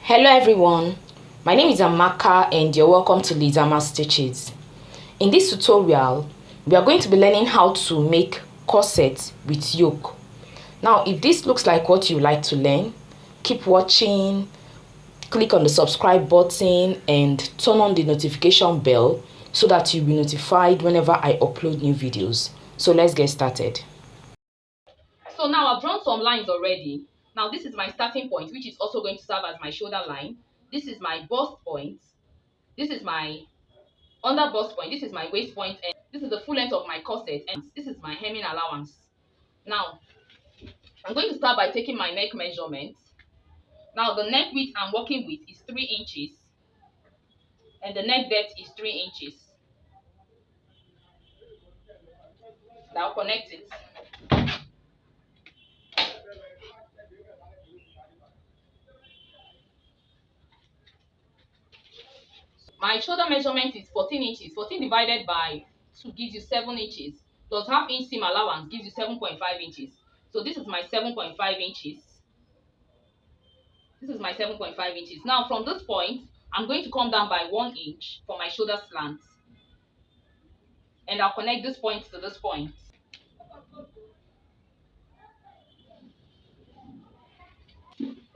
Hello everyone, my name is Amaka and you're welcome to Lizama Stitches. In this tutorial, we are going to be learning how to make corset with yoke. Now, if this looks like what you like to learn, keep watching, click on the subscribe button and turn on the notification bell so that you'll be notified whenever I upload new videos. So let's get started. So now I've drawn some lines already. Now this is my starting point, which is also going to serve as my shoulder line. This is my bust point. This is my under bust point. This is my waist point, and this is the full length of my corset, and this is my hemming allowance. Now I'm going to start by taking my neck measurement. Now the neck width I'm working with is 3 inches, and the neck depth is 3 inches. Now connect it. My shoulder measurement is 14 inches. 14 divided by 2 gives you 7 inches. Plus half inch seam allowance gives you 7.5 inches. So this is my 7.5 inches. This is my 7.5 inches. Now from this point, I'm going to come down by 1 inch for my shoulder slant. And I'll connect this point to this point.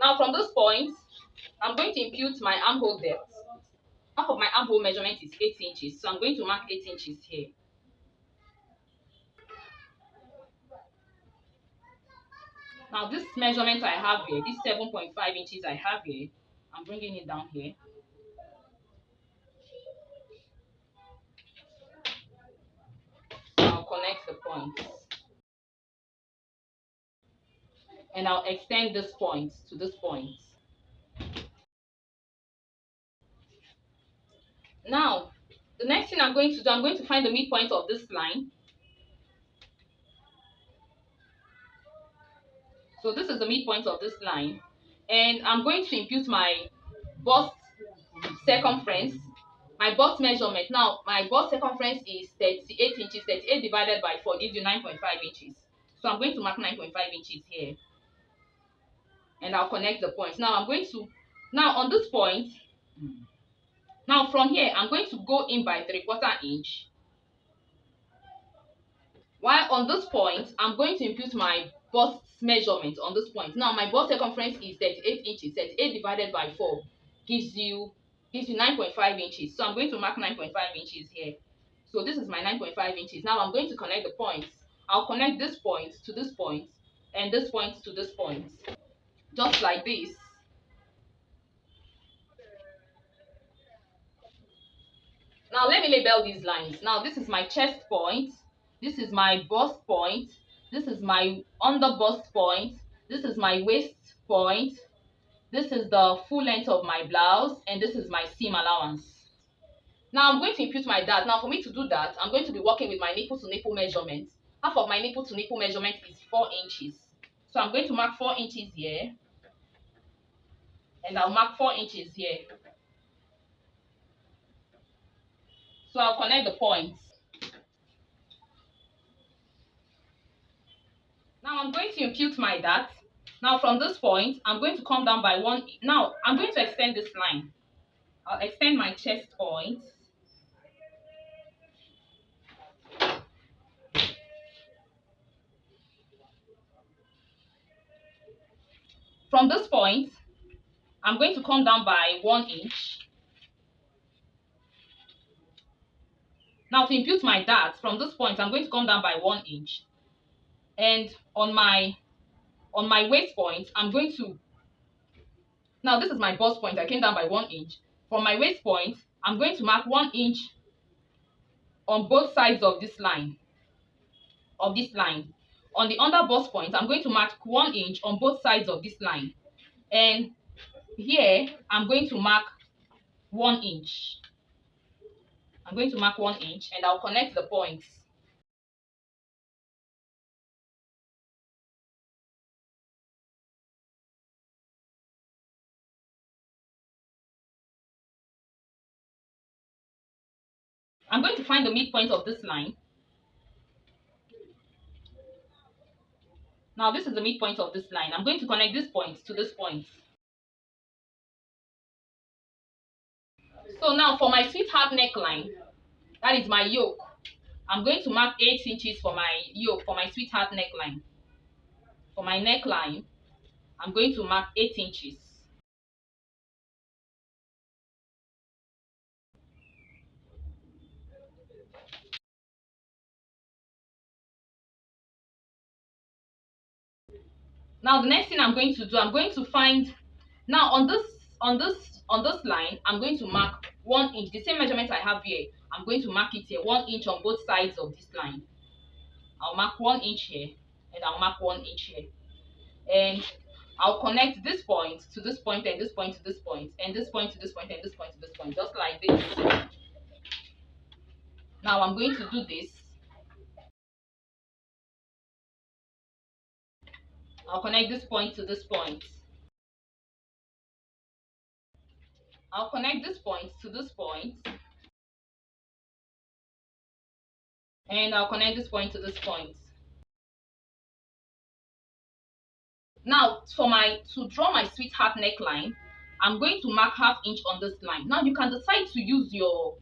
Now from this point, I'm going to impute my armhole depth. Half of my armhole measurement is 8 inches. So I'm going to mark 8 inches here. Now this measurement I have here, this 7.5 inches I have here, I'm bringing it down here. I'll connect the points. And I'll extend this point to this point. Now, the next thing I'm going to do, I'm going to find the midpoint of this line. So this is the midpoint of this line. And I'm going to impute my bust circumference, my bust measurement. Now, my bust circumference is 38 inches. 38 divided by 4 gives you 9.5 inches. So I'm going to mark 9.5 inches here. And I'll connect the points. Now, now on this point, now from here, I'm going to go in by 3/4 inch. While on this point, I'm going to impute my bust measurement on this point. Now, my bust circumference is 38 inches. 38 divided by 4 gives you 9.5 inches. So I'm going to mark 9.5 inches here. So this is my 9.5 inches. Now I'm going to connect the points. I'll connect this point to this point and this point to this point. Just like this. Now let me label these lines. Now this is my chest point. This is my bust point. This is my under bust point. This is my waist point. This is the full length of my blouse, and this is my seam allowance. Now I'm going to impute my dart. Now for me to do that, I'm going to be working with my nipple to nipple measurement. Half of my nipple to nipple measurement is 4 inches. So I'm going to mark 4 inches here, and I'll mark 4 inches here. So I'll connect the points. Now I'm going to impute my dart. Now from this point, I'm going to come down by 1. Now I'm going to extend this line. I'll extend my chest point. From this point, I'm going to come down by 1 inch. Now to impute my dart, from this point, I'm going to come down by 1 inch. And on my waist point, I'm going to, now this is my bust point, I came down by 1 inch. From my waist point, I'm going to mark 1 inch on both sides of this line. On the under bust point, I'm going to mark 1 inch on both sides of this line. And here, I'm going to mark 1 inch. I'm going to mark 1 inch, and I'll connect the points. I'm going to find the midpoint of this line. Now this is the midpoint of this line. I'm going to connect this point to this point. So now for my sweetheart neckline, that is my yoke. I'm going to mark 8 inches for my yoke, for my sweetheart neckline. For my neckline, I'm going to mark 8 inches. Now the next thing I'm going to do, I'm going to find, now on this line, I'm going to mark 1 inch, the same measurement I have here. I'm going to mark it here, 1 inch on both sides of this line. I'll mark 1 inch here, and I'll mark 1 inch here, and I'll connect this point to this point, and this point to this point, and this point to this point, and this point to this point, just like this. Now I'm going to do this. I'll connect this point to this point. I'll connect this point to this point, and I'll connect this point to this point. Now to draw my sweetheart neckline, I'm going to mark ½ inch on this line. Now you can decide to use your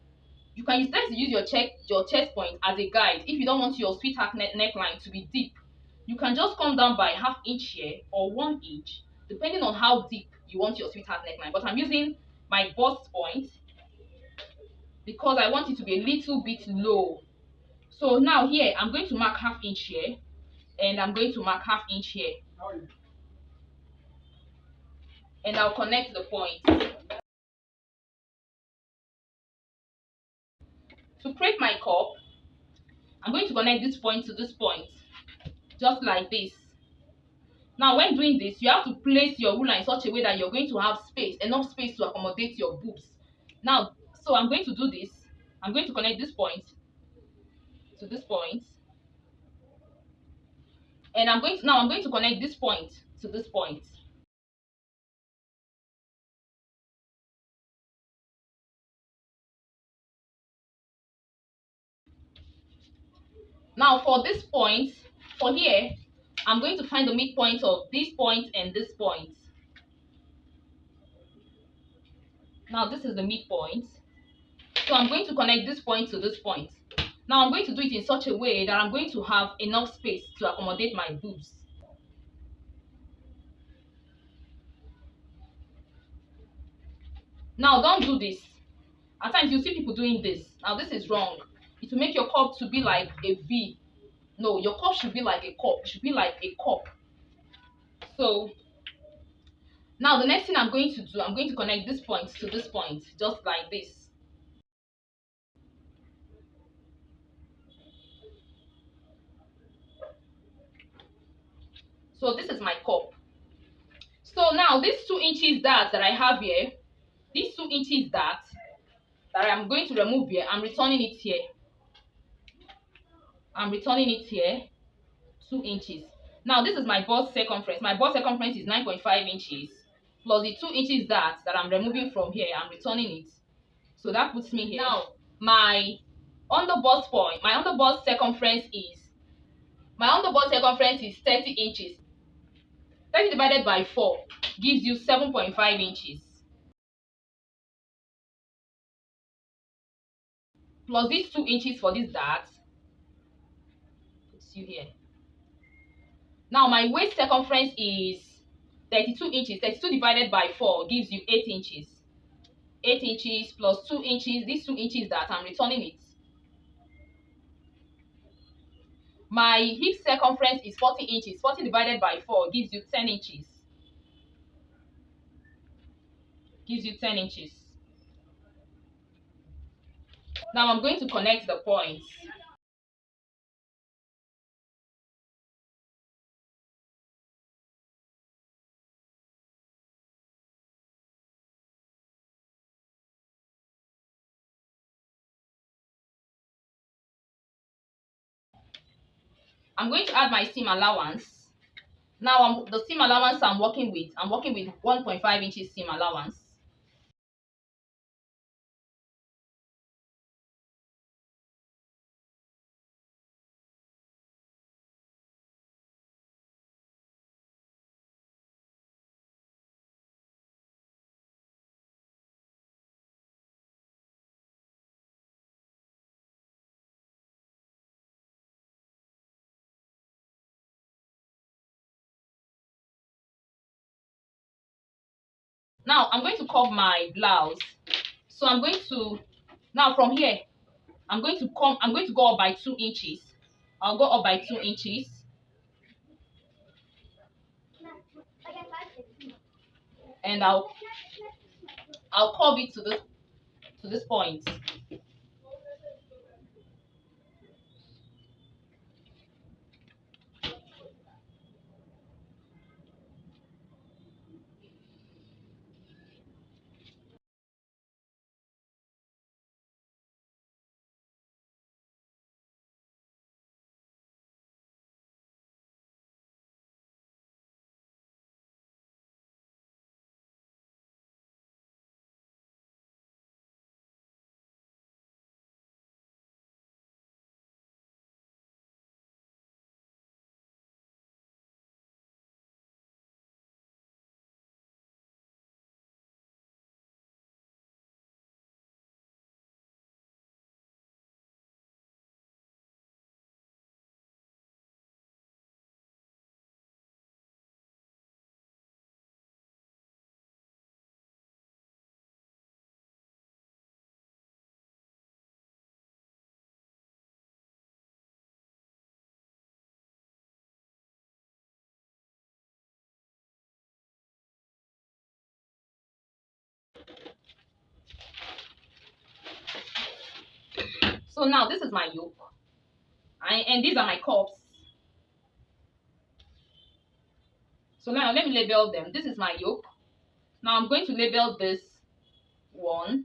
chest point as a guide. If you don't want your sweetheart neckline to be deep, you can just come down by ½ inch here or 1 inch, depending on how deep you want your sweetheart neckline. But I'm using my bust point because I want it to be a little bit low. So now here I'm going to mark ½ inch here, and I'm going to mark ½ inch here, and I'll connect the point. To create my cup, I'm going to connect this point to this point, just like this. Now when doing this, you have to place your ruler in such a way that you're going to have space, enough space to accommodate your boobs. Now, so I'm going to do this. I'm going to connect this point to this point, and I'm going to connect this point to this point. Now for this point, for here, I'm going to find the midpoint of this point and this point. Now this is the midpoint. So I'm going to connect this point to this point. Now I'm going to do it in such a way that I'm going to have enough space to accommodate my boobs. Now don't do this. At times you see people doing this. Now this is wrong. It will make your cup to be like a V. No, your cup should be like a cup. It should be like a cup. So now the next thing I'm going to do, I'm going to connect this point to this point, just like this. So this is my cup. So now these 2 inches that I have here, these 2 inches that I'm going to remove here, I'm returning it here. I'm returning it here, 2 inches. Now this is my bust circumference. My bust circumference is 9.5 inches plus the 2 inches that I'm removing from here. I'm returning it. So that puts me here. Now my underbust point, my underbust circumference is 30 inches. 30 divided by 4 gives you 7.5 inches. Plus these 2 inches for this dart puts you here. Now my waist circumference is 32 inches. 32 divided by 4 gives you 8 inches. 8 inches plus 2 inches, these 2 inches that I'm returning it. My hip circumference is 40 inches. 40 divided by 4 gives you 10 inches. Gives you 10 inches. Now I'm going to connect the points. I'm going to add my seam allowance. Now the seam allowance I'm working with 1.5 inches seam allowance. Now I'm going to curve my blouse. So I'm going to, now from here, I'm going to go up by 2 inches. I'll go up by 2 inches. And I'll curve it to this point. So now this is my yoke. And these are my cups. So now let me label them. This is my yoke. Now I'm going to label this 1,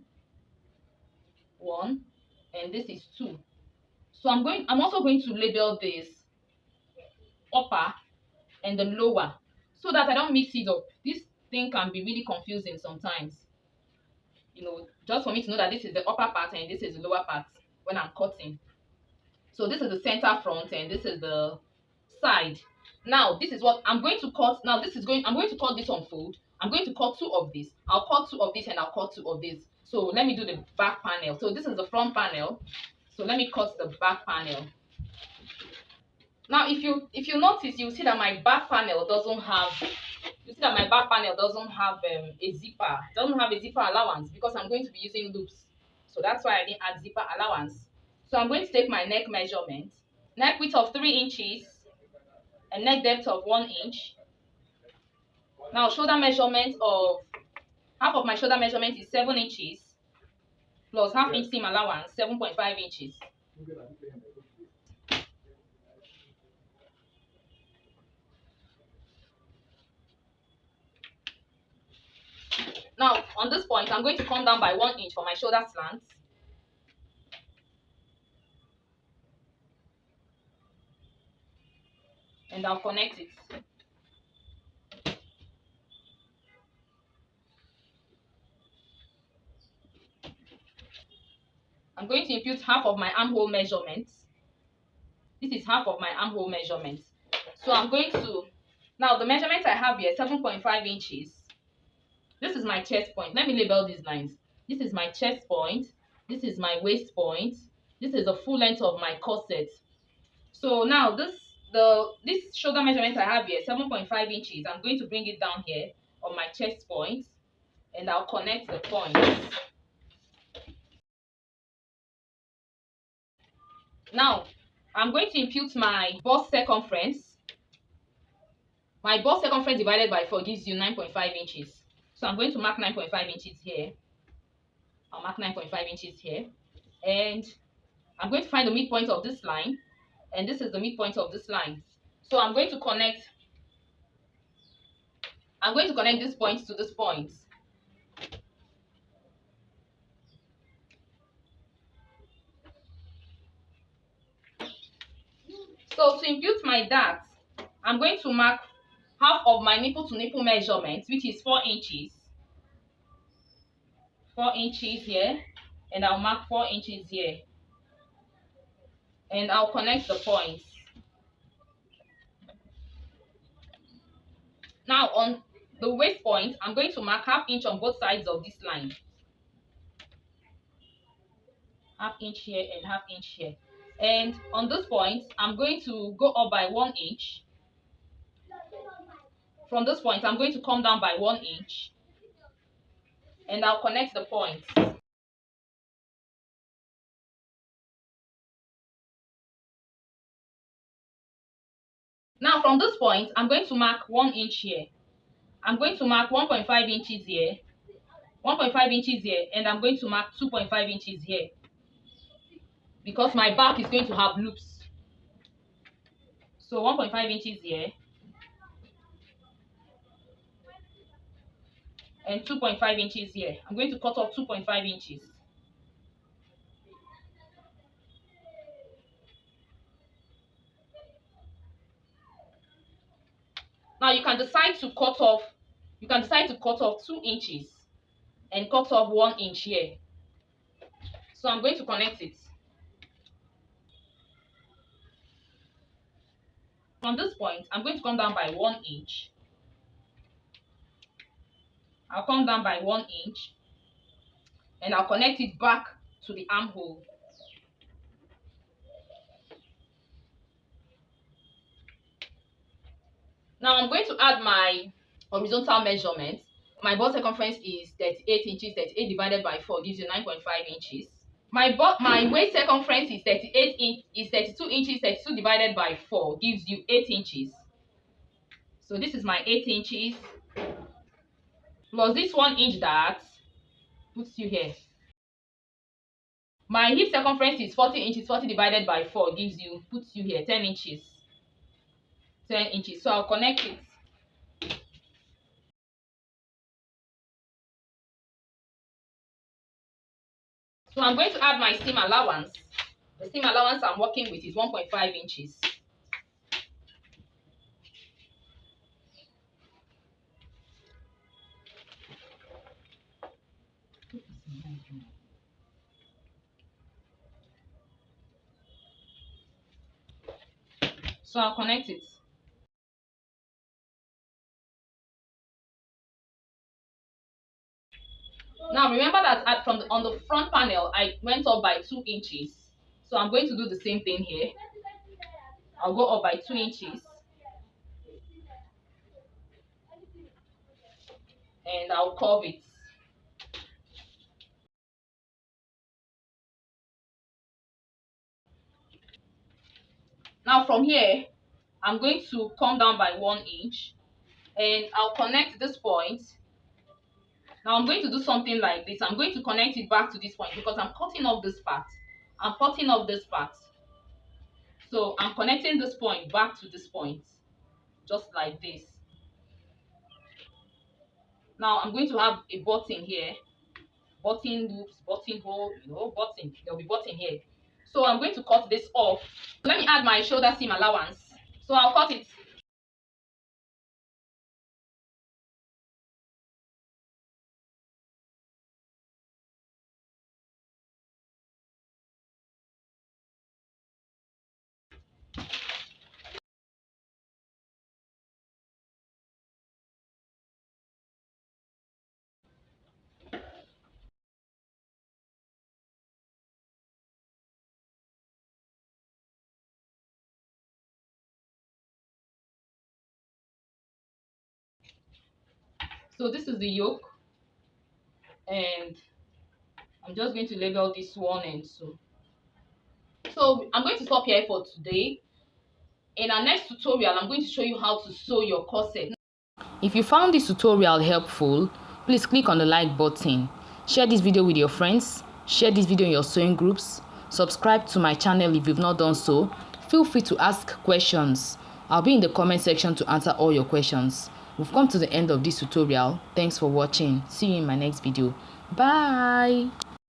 and this is 2. So I'm also going to label this upper and the lower so that I don't mix it up. This thing can be really confusing sometimes. Just for me to know that this is the upper part and this is the lower part when I'm cutting. So this is the center front and this is the side. Now this is what I'm going to cut. Now I'm going to cut this on fold. I'm going to cut 2 of this. I'll cut 2 of this and I'll cut 2 of this. So let me do the back panel. So this is the front panel. So let me cut the back panel. Now if you notice, you see that my back panel doesn't have a zipper. It doesn't have a zipper allowance because I'm going to be using loops. So that's why I didn't add zipper allowance. So I'm going to take my neck measurement. Neck width of 3 inches and neck depth of 1 inch. Now shoulder measurement of half of my shoulder measurement is 7 inches plus half inch seam allowance 7.5 inches. Now on this point, I'm going to come down by 1 inch for my shoulder slant. And I'll connect it. I'm going to impute half of my armhole measurement. This is half of my armhole measurement. So I'm going to, now the measurement I have here, 7.5 inches. This is my chest point. Let me label these lines. This is my chest point. This is my waist point. This is the full length of my corset. So now this shoulder measurement I have here, 7.5 inches. I'm going to bring it down here on my chest point and I'll connect the points. Now I'm going to impute my bust circumference. My bust circumference divided by 4 gives you 9.5 inches. So I'm going to mark 9.5 inches here. I'll mark 9.5 inches here. And I'm going to find the midpoint of this line. And this is the midpoint of this line. So I'm going to connect this point to this point. So to impute my dart, I'm going to mark half of my nipple to nipple measurement, which is 4 inches. 4 inches here, and I'll mark 4 inches here. And I'll connect the points. Now on the waist point, I'm going to mark ½ inch on both sides of this line. ½ inch here and ½ inch here. And on this point, I'm going to go up by 1 inch. From this point, I'm going to come down by 1 inch. and I'll connect the points. Now from this point, I'm going to mark 1 inch here. I'm going to mark 1.5 inches here, 1.5 inches here, and I'm going to mark 2.5 inches here because my back is going to have loops. So 1.5 inches here and 2.5 inches here. I'm going to cut off 2.5 inches. Now you can decide to cut off 2 inches and cut off 1 inch here. So I'm going to connect it. From this point, I'm going to come down by 1 inch. I'll come down by 1 inch and I'll connect it back to the armhole. Now I'm going to add my horizontal measurement. My bust circumference is 38 inches. 38 divided by 4 gives you 9.5 inches. My waist circumference is 32 inches. 32 divided by 4 gives you 8 inches. So this is my 8 inches plus this 1 inch that puts you here. My hip circumference is 40 inches. 40 divided by 4 puts you here 10 inches. 10 inches. So I'll connect it. So I'm going to add my seam allowance. The seam allowance I'm working with is 1.5 inches. So I'll connect it. Now remember that on the front panel I went up by 2 inches. So I'm going to do the same thing here. I'll go up by 2 inches. And I'll curve it. Now from here, I'm going to come down by 1 inch. And I'll connect this point. Now I'm going to do something like this. I'm going to connect it back to this point because I'm cutting off this part. I'm cutting off this part. So I'm connecting this point back to this point. Just like this. Now I'm going to have a button here. Button loops, buttonhole, button. There'll be button here. So I'm going to cut this off. Let me add my shoulder seam allowance. So I'll cut it. So this is the yoke, and I'm just going to label this 1 and 2. So I'm going to stop here for today. In our next tutorial, I'm going to show you how to sew your corset. If you found this tutorial helpful, please click on the like button. Share this video with your friends. Share this video in your sewing groups. Subscribe to my channel if you've not done so. Feel free to ask questions. I'll be in the comment section to answer all your questions. We've come to the end of this tutorial. Thanks for watching. See you in my next video. Bye.